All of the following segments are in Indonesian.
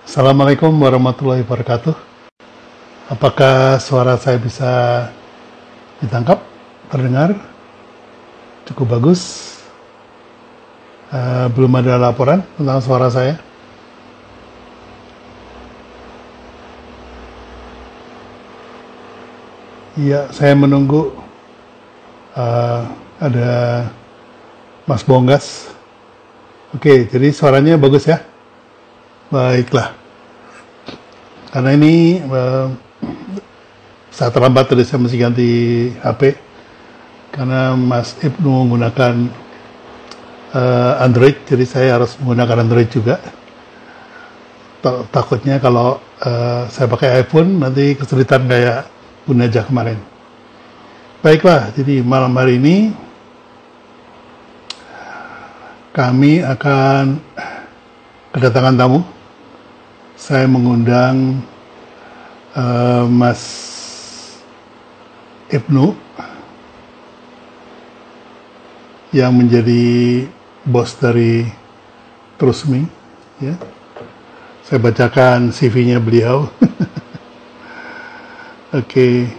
Assalamualaikum warahmatullahi wabarakatuh. Apakah suara saya bisa ditangkap, terdengar? Cukup bagus. Belum ada laporan tentang suara saya. Iya, saya menunggu ada Mas Bonggas. Oke, jadi suaranya bagus ya? Baiklah. Karena ini saat terlambat tadi saya mesti ganti HP. Karena Mas Ibnu menggunakan Android, jadi saya harus menggunakan Android juga. Takutnya kalau saya pakai iPhone, nanti kesulitan kayak Bunajah kemarin. Baiklah, jadi malam hari ini kami akan kedatangan tamu. Saya mengundang Mas Ibnu yang menjadi bos dari Trustme. Ya. Saya bacakan CV-nya beliau. Oke,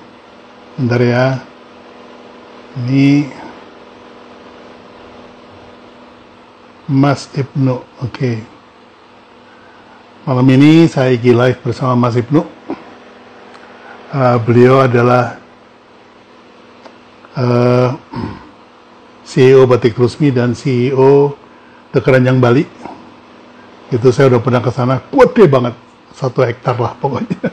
bentar ya. Ini Mas Ibnu. Oke. Malam ini saya live bersama Mas Ibnu. Beliau adalah CEO Batik Trustme dan CEO The Keranjang Bali. Itu saya udah pernah ke sana, gede banget, 1 hektar lah pokoknya.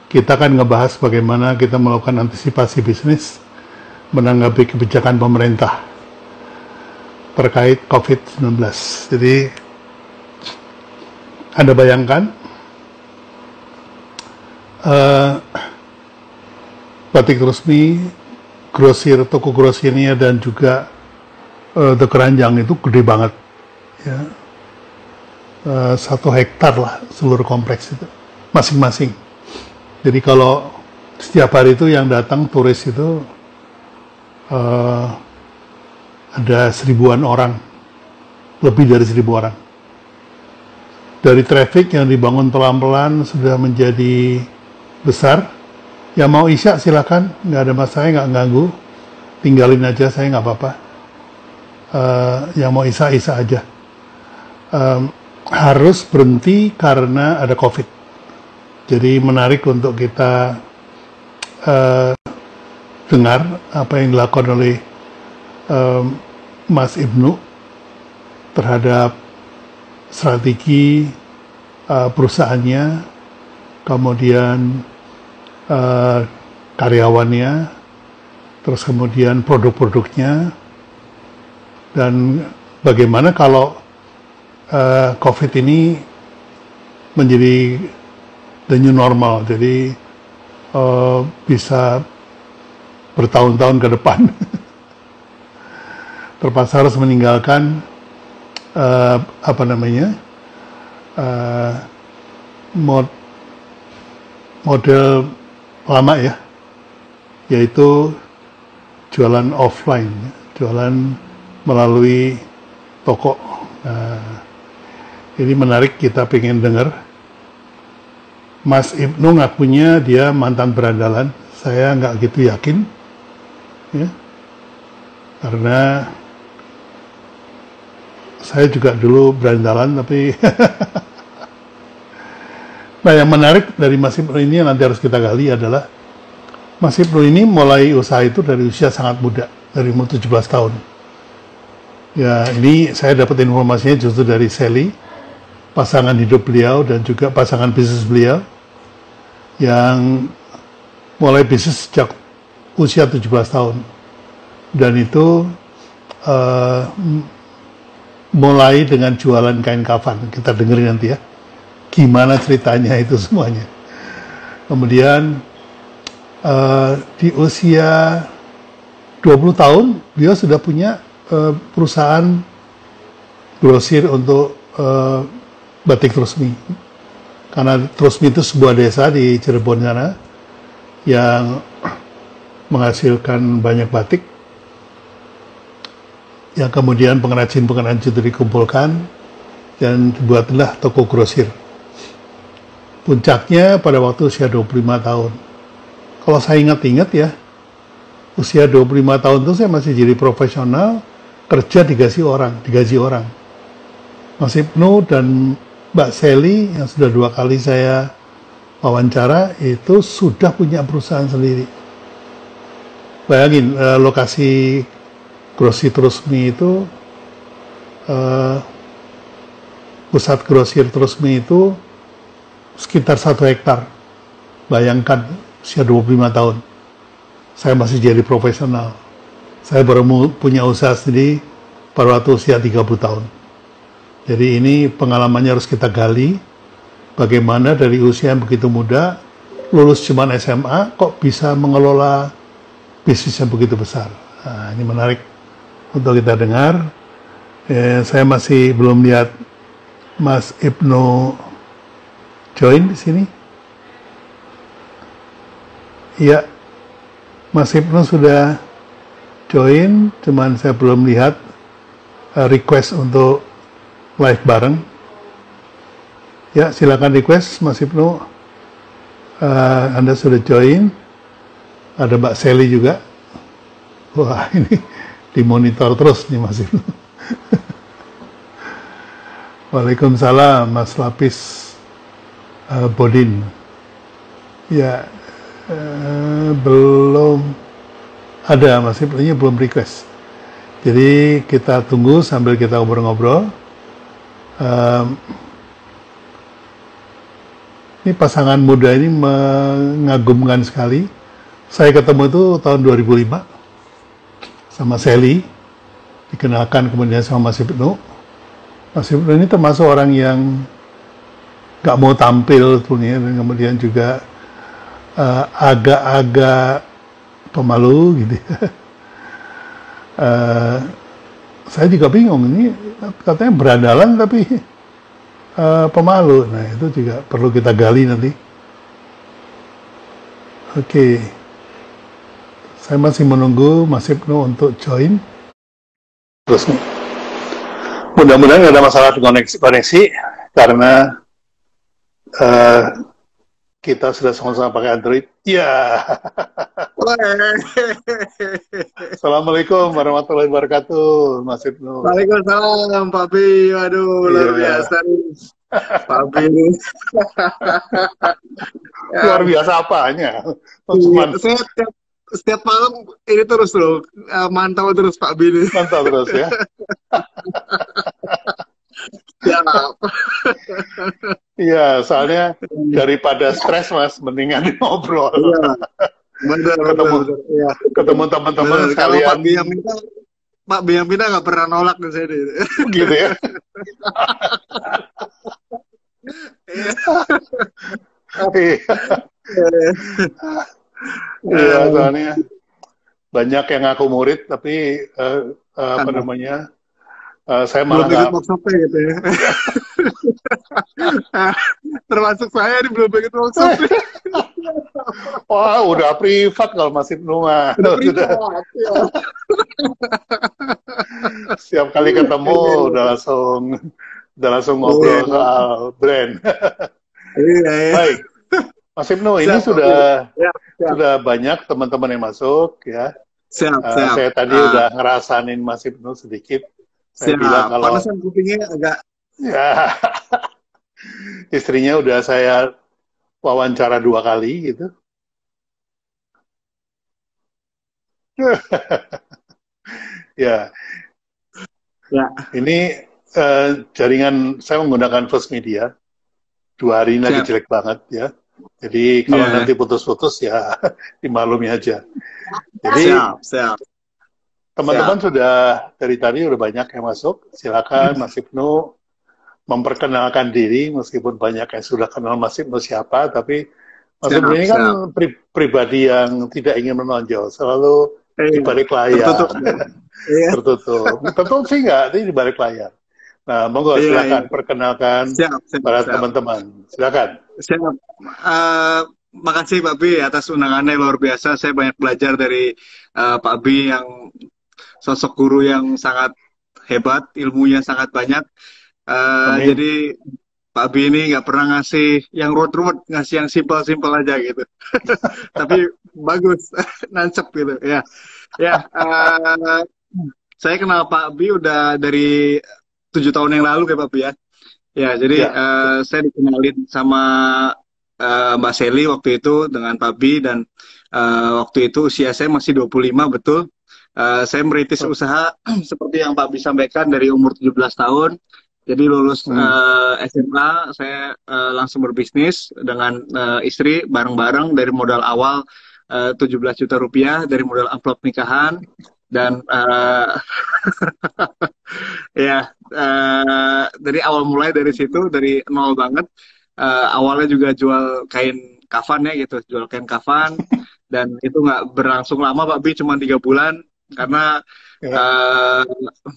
Kita akan ngebahas bagaimana kita melakukan antisipasi bisnis menanggapi kebijakan pemerintah terkait COVID-19. Jadi, Anda bayangkan, Batik Trustme, grosir, toko grosirnya dan juga The Keranjang itu gede banget. Ya. 1 hektar lah seluruh kompleks itu, masing-masing. Jadi kalau setiap hari itu yang datang turis itu ada 1000-an orang, lebih dari 1000 orang. Dari traffic yang dibangun pelan-pelan sudah menjadi besar. Yang mau isya silakan, nggak ada masalah, nggak ganggu, tinggalin aja, saya nggak apa-apa. Yang mau isya aja. Harus berhenti karena ada COVID. Jadi menarik untuk kita dengar apa yang dilakukan oleh Mas Ibnu terhadap strategi perusahaannya, kemudian karyawannya, terus kemudian produk-produknya, dan bagaimana kalau COVID ini menjadi the new normal, jadi bisa bertahun-tahun ke depan. Terpaksa harus meninggalkan model lama ya, yaitu jualan offline, jualan melalui toko. Ini menarik, kita pengen dengar. Mas Ibnu ngakunya dia mantan berandalan, saya nggak gitu yakin, ya, karena saya juga dulu berandalan, tapi nah, yang menarik dari Mas Ibnu ini yang nanti harus kita gali adalah Mas Ibnu ini mulai usaha itu dari usia sangat muda, dari umur 17 tahun. Ya, ini saya dapat informasinya justru dari Sally, pasangan hidup beliau dan juga pasangan bisnis beliau, yang mulai bisnis sejak usia 17 tahun. Dan itu mulai dengan jualan kain kafan. Kita dengerin nanti ya, gimana ceritanya itu semuanya. Kemudian di usia 20 tahun, beliau sudah punya perusahaan grosir untuk Batik Trustme. Karena Trustme itu sebuah desa di Cirebon sana yang menghasilkan banyak batik, yang kemudian pengrajin-pengrajin itu dikumpulkan dan buatlah toko grosir. Puncaknya pada waktu usia 25 tahun. Kalau saya ingat-ingat ya, usia 25 tahun itu saya masih jadi profesional, kerja digaji orang. Mas Ibnu dan Mbak Sally yang sudah 2 kali saya wawancara itu sudah punya perusahaan sendiri. Bayangin lokasi grosir Trusmi itu, pusat grosir Trusmi itu sekitar 1 hektar. Bayangkan usia 25 tahun. Saya masih jadi profesional. Saya baru punya usaha sendiri pada waktu usia 30 tahun. Jadi ini pengalamannya harus kita gali. Bagaimana dari usia yang begitu muda, lulus cuman SMA, kok bisa mengelola bisnis yang begitu besar. Nah, ini menarik untuk kita dengar. Saya masih belum lihat Mas Ibnu join di sini. Iya, Mas Ibnu sudah join, cuman saya belum lihat request untuk live bareng. Ya, silakan request Mas Ibnu. Anda sudah join. Ada Mbak Sally juga. Wah, ini dimonitor terus nih Mas Ibnu. Waalaikumsalam Mas Lapis Bodin. Ya, belum ada, Mas Ibnu belum request. Jadi kita tunggu sambil kita ngobrol-ngobrol. Ini pasangan muda ini mengagumkan sekali. Saya ketemu itu tahun 2005 sama Sally, dikenalkan kemudian sama Mas Ibnu. Mas Ibnu ini termasuk orang yang gak mau tampil dan kemudian juga agak-agak pemalu gitu ya. Saya juga bingung, ini katanya berandalan tapi pemalu. Nah, itu juga perlu kita gali nanti. Oke. Saya masih menunggu Mas Ibnu untuk join. Terus mudah-mudahan nggak ada masalah koneksi karena kita sudah sama-sama pakai Android. Ya. Assalamualaikum warahmatullahi wabarakatuh, Mas Ibnu. Waalaikumsalam, Pak Bi. Waduh, luar biasa nih. Pak Bi. Luar biasa apanya? Saya setiap malam ini terus loh, mantau terus Pak Bi. Mantau terus ya. Iya, soalnya daripada stres Mas, mendingan ngobrol. Iya, benar. Ketemu teman-teman sekalian. Kalau Pak Bi yang pindah nggak pernah nolak ke saya. Gitu ya. Iya, soalnya banyak yang ngaku murid, tapi apa namanya? Saya malah belum ikut workshop gitu ya. Termasuk saya ini belum ikut workshop. Wah, udah privat kalau masih belum mah. Sudah. Setiap kali ketemu udah langsung ngobrol soal brand. Baik, Mas Ibnu, ini sudah banyak teman-teman yang masuk ya. Siap. Saya tadi udah ngerasain Mas Ibnu sedikit. Saya bilang kalau panasan kupingnya agak. Ya, istrinya udah saya wawancara 2 kali gitu. Ya. Ini jaringan saya menggunakan First Media. 2 hari ini lagi jelek banget ya. Jadi kalau nanti putus-putus ya dimaklumi aja. Jadi teman-teman sudah dari tadi udah banyak yang masuk. Silakan Mas Ibnu memperkenalkan diri, meskipun banyak yang sudah kenal Mas Ibnu siapa, tapi Mas Ibnu ini kan pribadi yang tidak ingin menonjol, selalu di balik layar. Tertutup. Tertutup sih enggak, tapi di balik layar. Nah, monggo silakan perkenalkan para teman-teman. Silakan. Makasih Pak Bi atas undangannya, luar biasa. Saya banyak belajar dari Pak Bi yang sosok guru yang sangat hebat, ilmunya sangat banyak. Amin. Jadi Pak Bi ini nggak pernah ngasih yang ruwet-ruwet, ngasih yang simpel-simpel aja gitu. Tapi bagus, nancep gitu. Ya, ya. Saya kenal Pak Bi udah dari 7 tahun yang lalu kayak Pak Bi ya. Ya, jadi Ya, saya dikenalin sama Mbak Seli waktu itu dengan Pak Bi dan waktu itu usia saya masih 25 betul. Saya merintis betul. usaha seperti yang Pak Bi sampaikan dari umur 17 tahun. Jadi lulus Hmm. SMA, saya langsung berbisnis dengan istri bareng-bareng dari modal awal 17 juta rupiah dari modal amplop nikahan dan ya, dari awal mulai dari situ, dari nol banget. Awalnya juga jual kain kafan ya gitu, jual kain kafan. Dan itu nggak berlangsung lama, Pak Bi, cuma 3 bulan. Karena Ya. eh,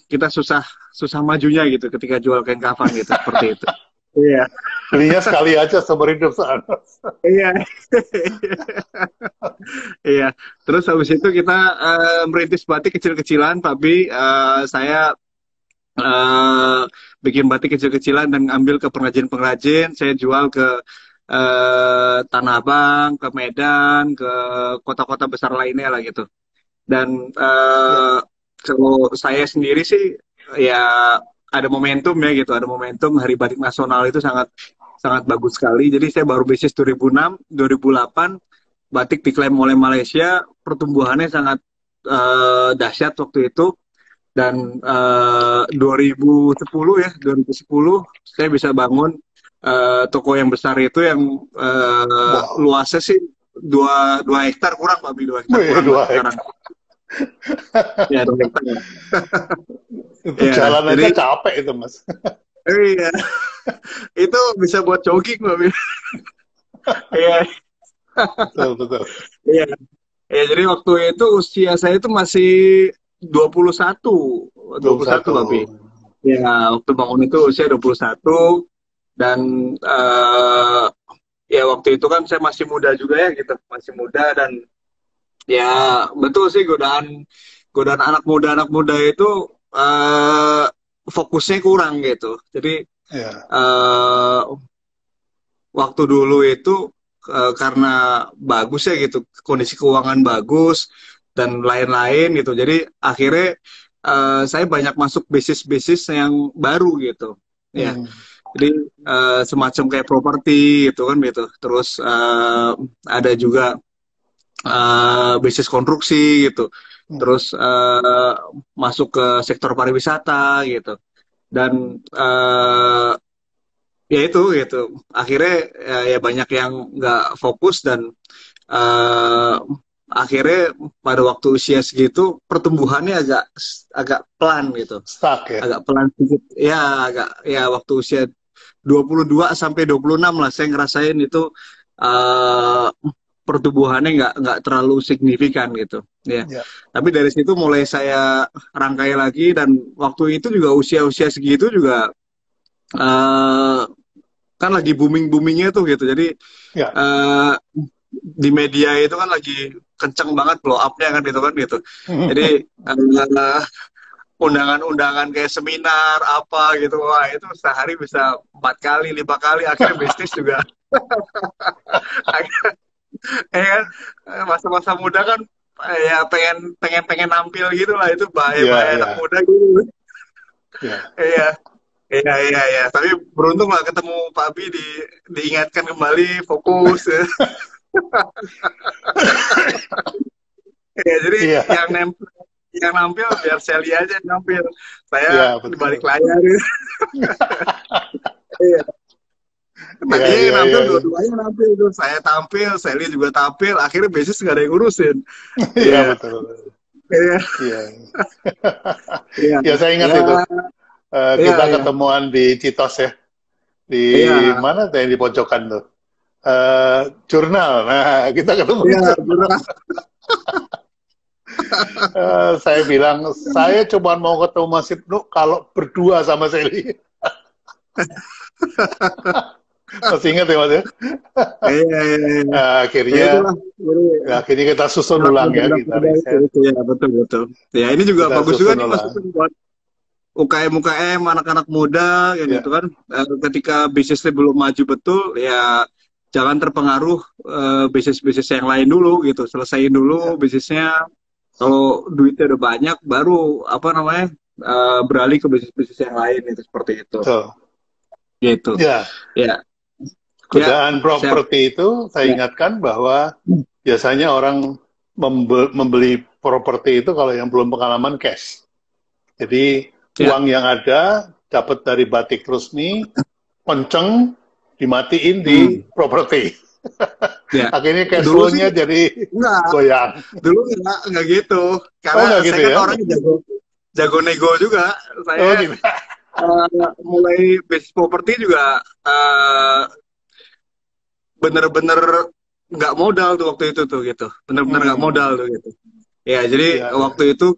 kita susah susah majunya gitu ketika jual kain kafan gitu, seperti itu. Iya, Belinya sekali aja seumur hidup sana. iya, iya. Terus habis itu kita merintis batik kecil-kecilan, Pak Bi. Saya eh, bikin batik kecil-kecilan dan ambil ke pengrajin-pengrajin. Saya jual ke Tanah Abang, ke Medan, ke kota-kota besar lainnya lah gitu. Dan Ya. kalau saya sendiri sih ya ada momentum ya gitu, ada momentum Hari Batik Nasional itu sangat sangat bagus sekali. Jadi saya baru bisnis 2006, 2008 batik diklaim oleh Malaysia, pertumbuhannya sangat dahsyat waktu itu. Dan 2010 ya, 2010 saya bisa bangun toko yang besar itu yang Wow. luasnya sih dua hektar kurang, Pak Bi, 2 hektar Wih, kurang lah 2 hektar. sekarang. Ya, 2 hektar ya. Itu Ya, jalan jadi aja capek itu, Mas. iya, itu bisa buat jogging, Pak Bi. Iya, Betul, betul. iya. Ya, jadi waktu itu usia saya itu masih 21, 21 21. Pak Bi. Ya, waktu bangun itu usia 21 dan eh, ya waktu itu kan saya masih muda juga ya gitu, masih muda dan ya betul sih godaan godaan anak muda itu eh, fokusnya kurang gitu. Jadi Ya. eh, waktu dulu itu karena bagus ya gitu, kondisi keuangan bagus dan lain-lain gitu. Jadi akhirnya saya banyak masuk bisnis-bisnis yang baru gitu. Ya, Hmm. jadi semacam kayak properti gitu kan gitu. Terus ada juga bisnis konstruksi gitu. Hmm. Terus masuk ke sektor pariwisata gitu. Dan ya itu gitu. Akhirnya ya banyak yang nggak fokus dan eh, akhirnya pada waktu usia segitu pertumbuhannya agak agak pelan gitu. Stuck ya. Agak pelan sedikit. Ya agak ya waktu usia 22 sampai 26 lah saya ngerasain itu eh, pertumbuhannya nggak terlalu signifikan gitu ya. Ya. Tapi dari situ mulai saya rangkai lagi dan waktu itu juga usia-usia segitu juga eh, kan lagi booming-boomingnya tuh gitu. Jadi Ya. eh, di media itu kan lagi kenceng banget blow up-nya kan gitu kan gitu. Jadi undangan-undangan kayak seminar apa gitu, wah itu sehari bisa 4 kali 5 kali, akhirnya bisnis juga. Ya kan, masa-masa muda kan ya pengen pengen pengen nampil gitu lah, itu bahaya Ya, bahaya anak ya, muda gitu. ya. Iya, iya, iya, iya. Tapi beruntung lah ketemu Pak Bi diingatkan kembali fokus. Ya. Ya, jadi Iya, yang yang nampil biar Sally aja yang nampil. Saya iya, di balik betul. layar. Iya. Iya, Tadinya yang iya, nampil iya. dua-duanya nampil tuh. Saya tampil, Sally juga tampil. Akhirnya bisnis nggak ada yang ngurusin. Iya, Iya, betul. iya, Iya. iya, Ya, saya ingat iya, itu. iya, Kita iya, ketemuan di Citos ya. Di iya, mana tuh yang di pojokan tuh? Jurnal. Nah, kita ketemu di iya, jurnal. beneran. Saya bilang, saya cuma mau ketemu Mas Ibnu kalau berdua sama Sally. Masih ingat ya, Mas ya? Iya, iya, iya. Ya Akhirnya, itulah. Jadi, akhirnya kita susun anak ulang ya, muda-anak kita muda riset. itu ya betul betul. Ya ini juga Kita bagus juga susun nih ulang. masukan buat UKM anak-anak muda ya Ya. gitu kan, ketika bisnisnya belum maju betul ya jangan terpengaruh bisnis-bisnis yang lain dulu gitu, selesaiin Ya. dulu bisnisnya, kalau duitnya udah banyak baru apa namanya beralih ke bisnis-bisnis yang lain itu, seperti itu Betul. gitu Ya. ya. Ya, Godaan siap. properti itu saya Ya. ingatkan bahwa biasanya orang membeli properti itu kalau yang belum pengalaman cash. Jadi Ya. uang yang ada dapat dari batik resmi, kenceng, dimatiin di Hmm. properti. Ya. Akhirnya cash Dulu sih flow-nya jadi enggak, goyang. dulu enggak gitu. Oh, Karena nggak gitu saya kan ya? orangnya jago jago nego juga. Oh, Saya gitu. mulai bisnis properti juga bener-bener nggak modal tuh waktu itu tuh gitu. Bener-bener nggak modal Hmm. tuh gitu. Ya, jadi Ya, ya. waktu itu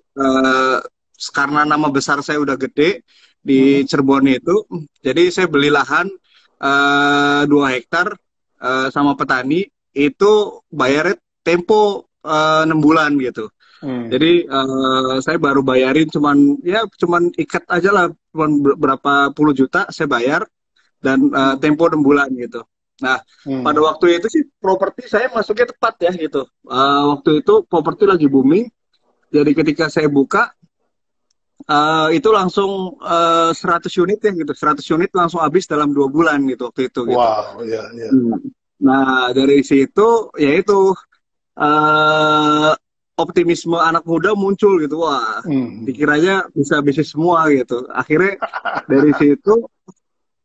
karena nama besar saya udah gede di Hmm. Cirebon itu, jadi saya beli lahan 2 hektar sama petani itu bayarnya tempo 6 bulan gitu. Hmm. Jadi saya baru bayarin cuman ikat aja lah, cuman berapa puluh juta saya bayar dan Hmm. tempo 6 bulan gitu. Nah, pada Hmm. waktu itu sih properti saya masuknya tepat ya gitu. Waktu itu properti lagi booming. Jadi ketika saya buka itu langsung 100 unit ya gitu. 100 unit langsung habis dalam 2 bulan gitu waktu itu gitu. Wow, ya, ya. Hmm. Nah, dari situ yaitu optimisme anak muda muncul gitu. Wah, Hmm. dikiranya bisa bisnis semua gitu. Akhirnya dari situ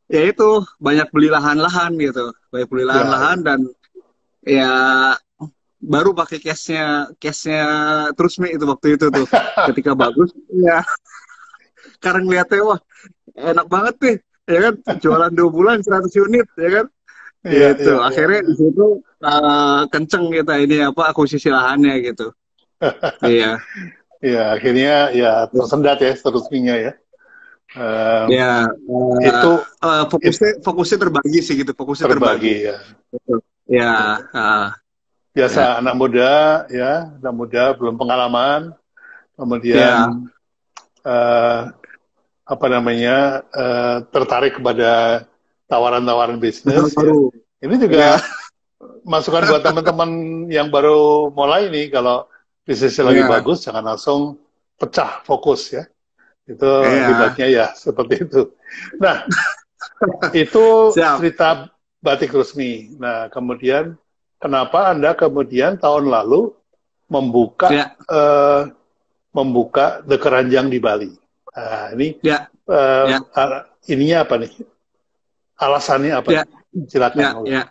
yaitu banyak beli lahan-lahan gitu. Banyak beli Ya, lahan-lahan ya. dan ya baru pakai cashnya terus nih itu waktu itu tuh. Ketika bagus ya, karena ngeliatnya wah enak banget nih ya kan, jualan 2 bulan 100 unit ya kan Iya, gitu. iya, iya, Akhirnya iya. di situ kenceng kita ini apa akuisisi lahannya gitu. Iya. Ya, akhirnya ya tersendat ya seterusnya ya. Eh, Ya, itu fokusnya terbagi sih gitu, fokusnya terbagi. terbagi ya. Gitu. Ya, Biasa ya, anak muda ya, anak muda belum pengalaman, kemudian ya, eh, apa namanya tertarik kepada tawaran-tawaran bisnis ya. baru. Ini Ya, juga masukan buat teman-teman yang baru mulai nih, kalau bisnisnya lagi ya, bagus jangan langsung pecah fokus ya. Itu ya. akibatnya ya seperti itu. Nah, itu Siap. cerita batik resmi. Nah, kemudian kenapa Anda kemudian tahun lalu membuka Ya, membuka The Keranjang di Bali? Nah, ini ya, eh, ya, ininya apa nih? Alasannya apa ya, nih? Silakan. ya, ya,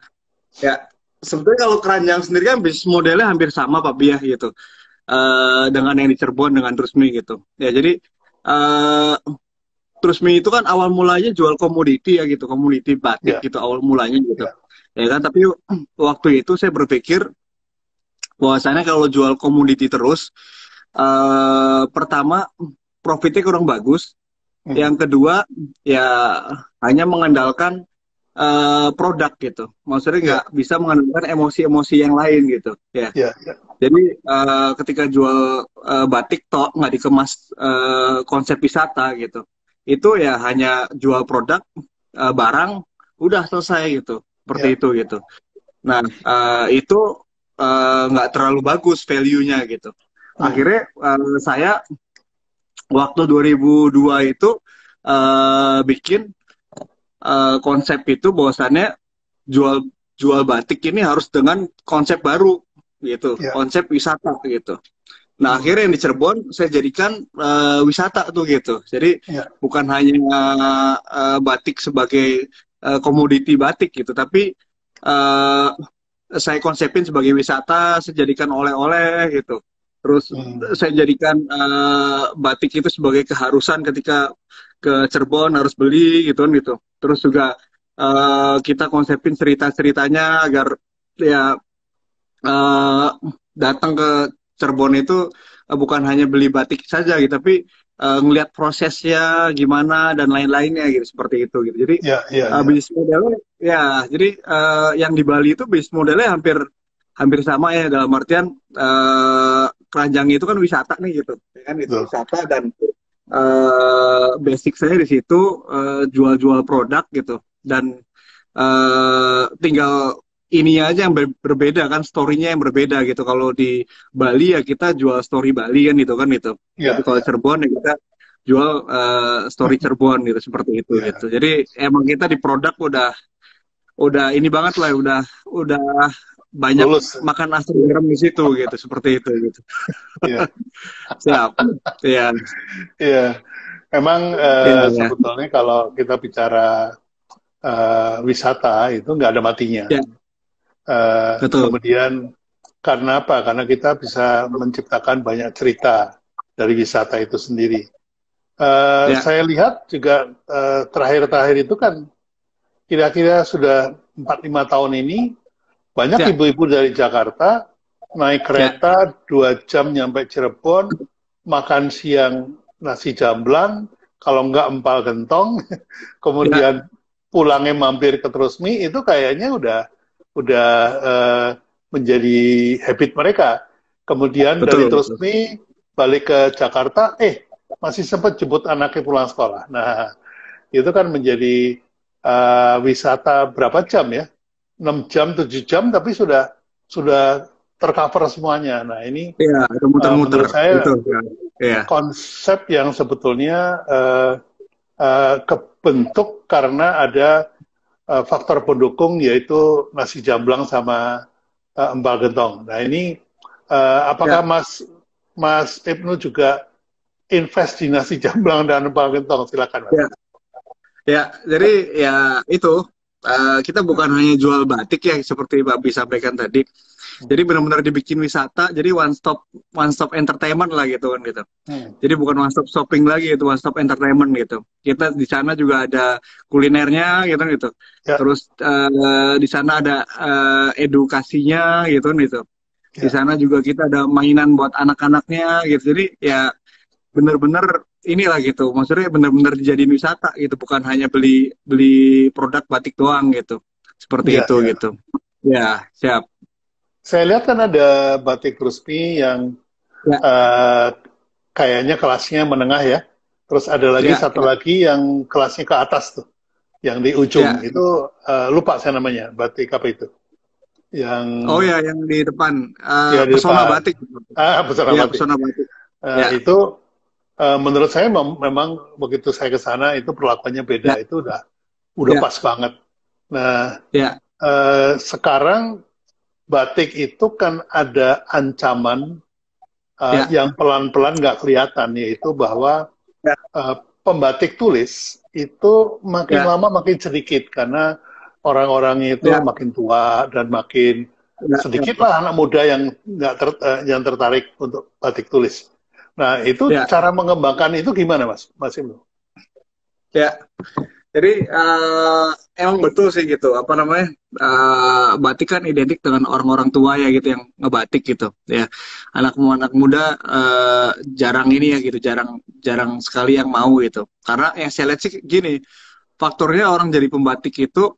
ya. Sebetulnya kalau keranjang sendiri kan bisnis modelnya hampir sama Pak Biah gitu. Dengan yang di Cirebon dengan Trusmi gitu. Ya, jadi eh Trusmi itu kan awal mulanya jual komoditi ya gitu, komoditi batik Ya, gitu awal mulanya gitu. ya, Ya kan, tapi waktu itu saya berpikir bahwasannya kalau jual komoditi terus, pertama profitnya kurang bagus, hmm, yang kedua ya hanya mengandalkan produk gitu. Maksudnya ya, nggak bisa mengandalkan emosi-emosi yang lain gitu. Ya. ya, ya, Jadi ketika jual batik tok nggak dikemas konsep wisata gitu, itu ya hanya jual produk barang udah selesai gitu, seperti ya, itu gitu. Nah itu nggak terlalu bagus value-nya gitu. hmm, Akhirnya saya waktu 2002 itu bikin konsep itu bahwasannya jual jual batik ini harus dengan konsep baru gitu, ya, konsep wisata gitu. Nah, hmm, akhirnya yang di Cirebon saya jadikan wisata tuh gitu. Jadi ya, bukan hanya batik sebagai komoditi batik gitu, tapi uh, saya konsepin sebagai wisata, saya jadikan oleh-oleh gitu. Terus hmm, saya jadikan batik itu sebagai keharusan ketika ke Cirebon harus beli gitu kan gitu. Terus juga kita konsepin cerita-ceritanya agar ya eh, datang ke Cirebon itu bukan hanya beli batik saja gitu, tapi ngelihat prosesnya gimana dan lain-lainnya gitu, seperti itu gitu. Jadi ya, ya, ya, bisnis modelnya ya, jadi yang di Bali itu bisnis modelnya hampir hampir sama ya, dalam artian keranjang itu kan wisata nih gitu, ya kan itu betul. wisata dan basic saya di situ jual-jual produk gitu, dan tinggal ini aja yang berbeda kan, story-nya yang berbeda gitu. Kalau di Bali ya kita jual story Bali kan gitu kan gitu. Tapi Ya, kalau ya, Cirebon ya kita jual story Cirebon gitu, seperti itu gitu. ya. Jadi emang kita di produk udah ini banget lah, udah banyak Lulus. makan asam garam di situ gitu, seperti itu gitu. Ya, Siap. Ya, ya. Memang ya, ya. sebetulnya kalau kita bicara wisata itu nggak ada matinya. Ya, betul. Kemudian karena apa? Karena kita bisa menciptakan banyak cerita dari wisata itu sendiri. Ya, Saya lihat juga terakhir-terakhir itu kan kira-kira sudah 4-5 tahun ini banyak ya, ibu-ibu dari Jakarta naik ya, kereta 2 jam nyampe Cirebon, makan siang nasi jamblang, kalau enggak empal gentong, ya, kemudian pulangnya mampir ke Trusmi, itu kayaknya udah menjadi habit mereka. Kemudian dari betul, betul. Trusmi balik ke Jakarta, masih sempat jemput anaknya pulang sekolah. Nah, itu kan menjadi wisata berapa jam ya? 6 jam, 7 jam, tapi sudah tercover semuanya. Nah, ini Ya, ada muter-muter. menurut saya Betul. Ya, ya, konsep yang sebetulnya kebentuk karena ada faktor pendukung yaitu nasi jamblang sama empal gentong. Nah, ini apakah ya, Mas Ibnu juga invest di nasi jamblang dan empal gentong? Silakan, Mas. ya. Ya, jadi ya itu kita bukan hanya jual batik ya, seperti Mbak Bi sampaikan tadi. Jadi benar-benar dibikin wisata, jadi one stop entertainment lah gitu kan gitu. Hmm. Jadi bukan one stop shopping lagi, itu one stop entertainment gitu. Kita di sana juga ada kulinernya gitu gitu. Ya, Terus di sana ada edukasinya gitu kan gitu. Di ya, sana juga kita ada mainan buat anak-anaknya gitu. Jadi ya bener-bener inilah gitu, maksudnya bener-bener dijadiin wisata gitu, bukan hanya beli beli produk batik doang gitu, seperti ya, itu ya. gitu. Ya, siap. Saya lihat kan ada batik Rusmi yang Ya, eh, kayaknya kelasnya menengah ya. Terus ada lagi ya, satu ya, lagi yang kelasnya ke atas tuh, yang di ujung. ya. Itu lupa saya namanya, batik apa itu? Yang Oh ya, yang di depan ya di pesona depan. batik. Pesona Ya, batik. pesona batik. Ya, Itu menurut saya memang begitu saya ke sana itu perlakuannya beda. ya, Itu udah ya, pas banget. Nah, ya, sekarang batik itu kan ada ancaman ya, yang pelan-pelan nggak kelihatan, yaitu bahwa ya, pembatik tulis itu makin ya, lama makin sedikit karena orang-orangnya itu ya, makin tua dan makin ya, ya, sedikitlah anak muda yang nggak yang tertarik untuk batik tulis. Nah, itu ya, cara mengembangkan itu gimana, Mas? Mas Ibnu? ya. Jadi emang betul sih gitu. Apa namanya? Batik kan identik dengan orang-orang tua ya gitu yang ngebatik gitu. Ya, anak muda jarang ini ya gitu, jarang jarang sekali yang mau gitu. Karena yang saya lihat sih gini, faktornya orang jadi pembatik itu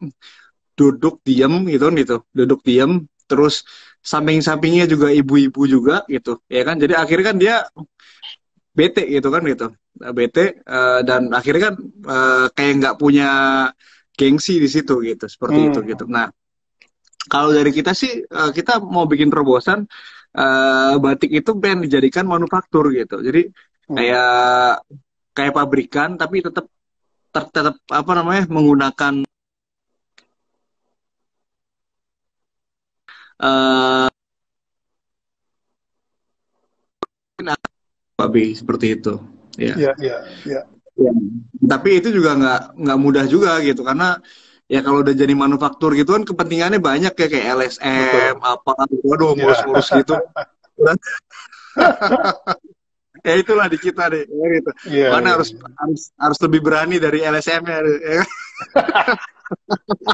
duduk diem gitu kan gitu, duduk diem, terus samping-sampingnya juga ibu-ibu juga gitu, ya kan. Jadi akhirnya kan dia bete gitu kan gitu. Bete dan akhirnya kan kayak nggak punya gengsi di situ gitu, seperti itu gitu. Hmm. Nah, kalau dari kita sih kita mau bikin terobosan, batik itu pengen dijadikan manufaktur gitu. Jadi Hmm. kayak kayak pabrikan tapi tetap tetap apa namanya, menggunakan uh, babi seperti itu. Ya. Ya, ya, ya. Ya. Tapi itu juga nggak mudah juga gitu, karena ya kalau udah jadi manufaktur gitu kan kepentingannya banyak ya, kayak LSM Betul. apa, waduh Ya. ngurus-ngurus gitu. Ya itulah di kita deh, ya gitu. Iya, Mana iya. harus lebih berani dari LSM-nya, ya.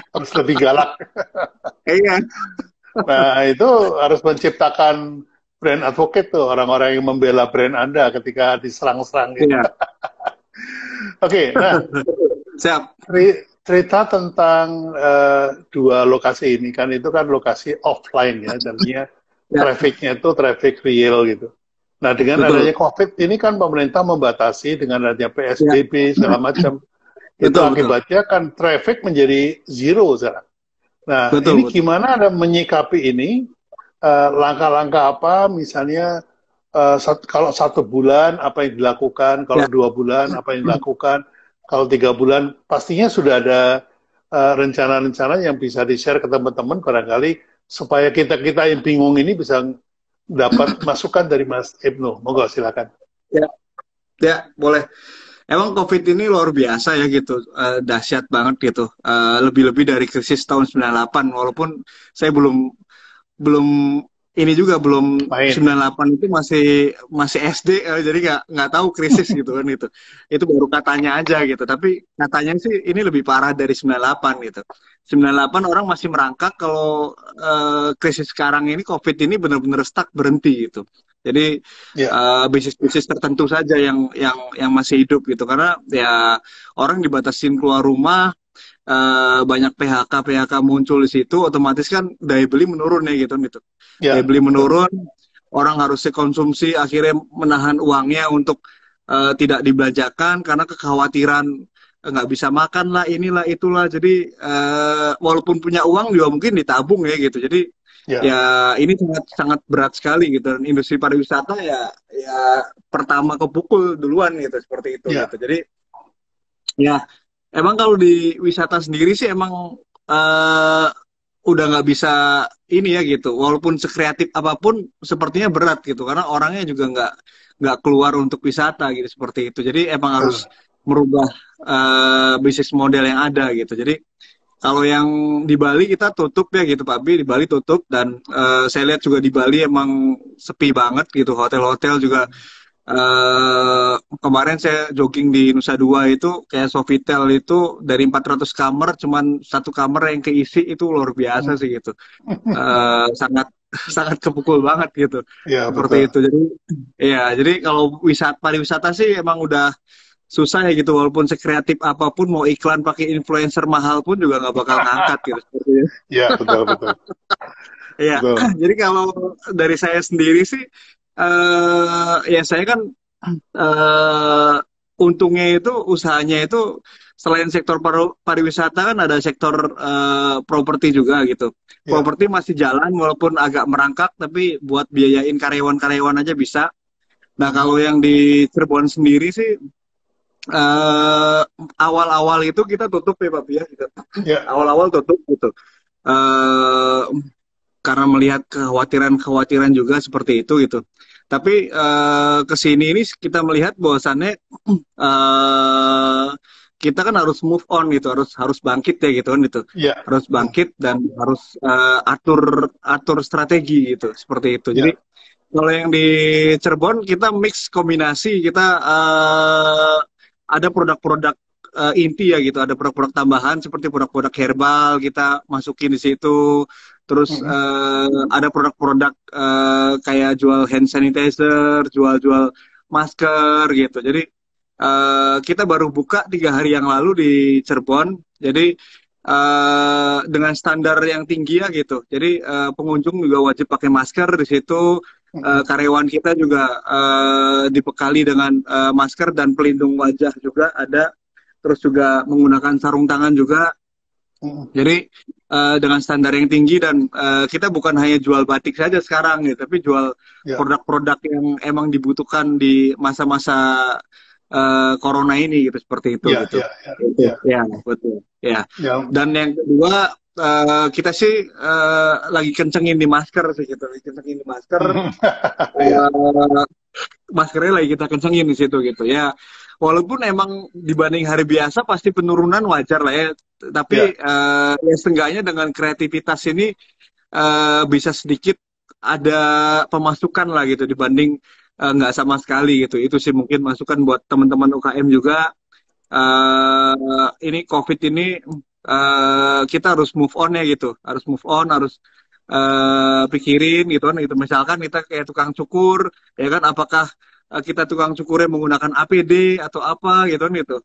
Harus lebih galak. Iya, Nah, itu harus menciptakan brand advocate tuh, orang-orang yang membela brand Anda ketika diserang-serang gitu. iya, Oke, nah, siap. cerita tentang dua lokasi ini kan itu kan lokasi offline ya, jadinya Ya, trafficnya itu traffic real gitu. Nah, dengan betul. adanya COVID ini kan pemerintah membatasi dengan adanya Ya, PSBB segala macam. Itu betul, betul. akibatnya kan traffic menjadi zero sekarang. Nah, Betul, ini betul. gimana Anda menyikapi ini? Langkah-langkah apa, misalnya kalau 1 bulan apa yang dilakukan, kalau Ya. 2 bulan apa yang dilakukan, kalau 3 bulan pastinya sudah ada rencana-rencana yang bisa di-share ke teman-teman barangkali supaya kita-kita yang bingung ini bisa dapat masukan dari Mas Ibnu. Monggo silakan. Ya, ya, boleh. Emang COVID ini luar biasa ya gitu, dahsyat banget gitu. Lebih-lebih dari krisis tahun 98, walaupun saya belum belum ini juga belum Main. 98 itu masih masih SD, jadi nggak tahu krisis gitu kan itu baru katanya aja gitu, tapi katanya sih ini lebih parah dari 98 gitu. 98 orang masih merangkak kalau krisis sekarang ini COVID ini benar-benar stuck berhenti gitu. Jadi Ya, bisnis-bisnis tertentu saja yang masih hidup gitu, karena ya orang dibatasin keluar rumah, banyak PHK muncul di situ, otomatis kan daya beli menurun ya gitu. Daya ya, beli betul. menurun, orang harusnya konsumsi, akhirnya menahan uangnya untuk tidak dibelanjakan karena kekhawatiran nggak bisa makan lah, inilah itulah. Jadi walaupun punya uang juga mungkin ditabung ya gitu. Jadi Ya, ya ini sangat sangat berat sekali gitu. Dan industri pariwisata ya pertama kepukul duluan gitu, seperti itu ya, gitu. Jadi ya, emang kalau di wisata sendiri sih emang eh, udah nggak bisa ini ya gitu. Walaupun sekreatif apapun, sepertinya berat gitu. Karena orangnya juga nggak keluar untuk wisata gitu, seperti itu. Jadi emang harus betul. merubah bisnis model yang ada gitu. Jadi kalau yang di Bali kita tutup ya gitu Pak Bi, di Bali tutup, dan saya lihat juga di Bali emang sepi banget gitu. Hotel-hotel juga kemarin saya jogging di Nusa Dua itu kayak Sofitel itu dari 400 kamar cuman satu kamar yang keisi, itu luar biasa Hmm. sih gitu. Sangat sangat kepukul banget gitu. Ya, Seperti betul. itu. Jadi ya, jadi kalau pariwisata sih emang udah susah ya gitu, walaupun sekreatif apapun mau iklan pakai influencer mahal pun juga nggak bakal ngangkat gitu, seperti itu. Ya, betul, betul. Ya, Betul. jadi kalau dari saya sendiri sih, ya saya kan eh untungnya itu usahanya itu selain sektor pariwisata kan ada sektor properti juga gitu. Ya. Properti masih jalan walaupun agak merangkak, tapi buat biayain karyawan-karyawan aja bisa. Nah, Hmm. kalau yang di Cirebon sendiri sih eh awal-awal itu kita tutup ya Pak Bia gitu. Ya. Awal-awal tutup gitu. eh karena melihat kekhawatiran-kekhawatiran juga seperti itu gitu. Tapi ke sini ini kita melihat bahwasannya eh kita kan harus move on gitu, harus harus bangkit ya gitu kan gitu. Ya. Harus Hmm. bangkit dan harus atur atur strategi gitu, seperti itu. Jadi Ya. kalau yang di Cirebon kita mix kombinasi, kita ada produk-produk inti ya gitu, ada produk-produk tambahan seperti produk-produk herbal kita masukin di situ. Terus Hmm. ada produk-produk kayak jual hand sanitizer, jual-jual masker gitu. Jadi kita baru buka 3 hari yang lalu di Cirebon. Jadi dengan standar yang tinggi ya gitu. Jadi pengunjung juga wajib pakai masker di situ. Hmm. Karyawan kita juga dibekali dengan masker dan pelindung wajah juga ada. Terus juga menggunakan sarung tangan juga. Hmm. Jadi dengan standar yang tinggi, dan kita bukan hanya jual batik saja sekarang gitu, tapi jual Ya. produk-produk yang emang dibutuhkan di masa-masa corona ini gitu, seperti itu Ya. gitu. Ya. Ya. Itu Ya. ya betul ya. Ya. Dan yang kedua kita sih lagi kencengin di masker sih gitu, lagi kencengin di masker. Hmm. Ya. Eh, Maskernya lagi kita kencengin di situ gitu ya. Walaupun emang dibanding hari biasa pasti penurunan wajar lah ya, tapi Ya. ya setengahnya dengan kreativitas ini bisa sedikit ada pemasukan lah gitu dibanding nggak sama sekali gitu. Itu sih mungkin masukan buat teman-teman UKM juga. Ini COVID ini kita harus move on ya gitu, harus move on, harus pikirin gitu kan gitu. Misalkan kita kayak tukang cukur ya kan, apakah kita tukang cukurnya menggunakan APD atau apa gitu kan gitu.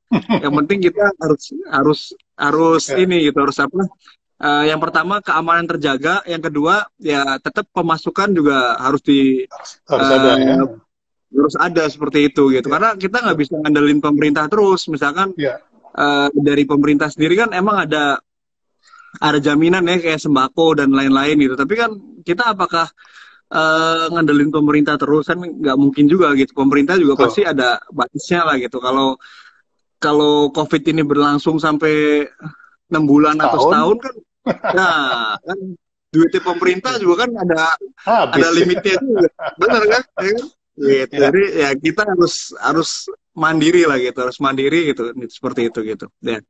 Yang penting kita harus harus harus Ya. ini gitu, harus apa, yang pertama keamanan terjaga, yang kedua ya tetap pemasukan juga harus di Harus ada eh, ya. harus ada seperti itu gitu. Ya, Karena kita nggak betul. bisa ngandelin pemerintah terus. Misalkan Ya, dari pemerintah sendiri kan emang ada jaminan ya kayak sembako dan lain-lain gitu. Tapi kan kita apakah ngandelin pemerintah terus kan nggak mungkin juga gitu. Pemerintah juga betul. pasti ada batasnya lah gitu. Kalau kalau COVID ini berlangsung sampai 6 bulan atau Setahun setahun kan, nah kan duitnya pemerintah juga kan ada habis. limitnya juga, benar kan? Ya kan? Gitu. Ya. Jadi ya kita harus harus mandiri lah gitu, harus mandiri gitu, seperti itu gitu. Ya.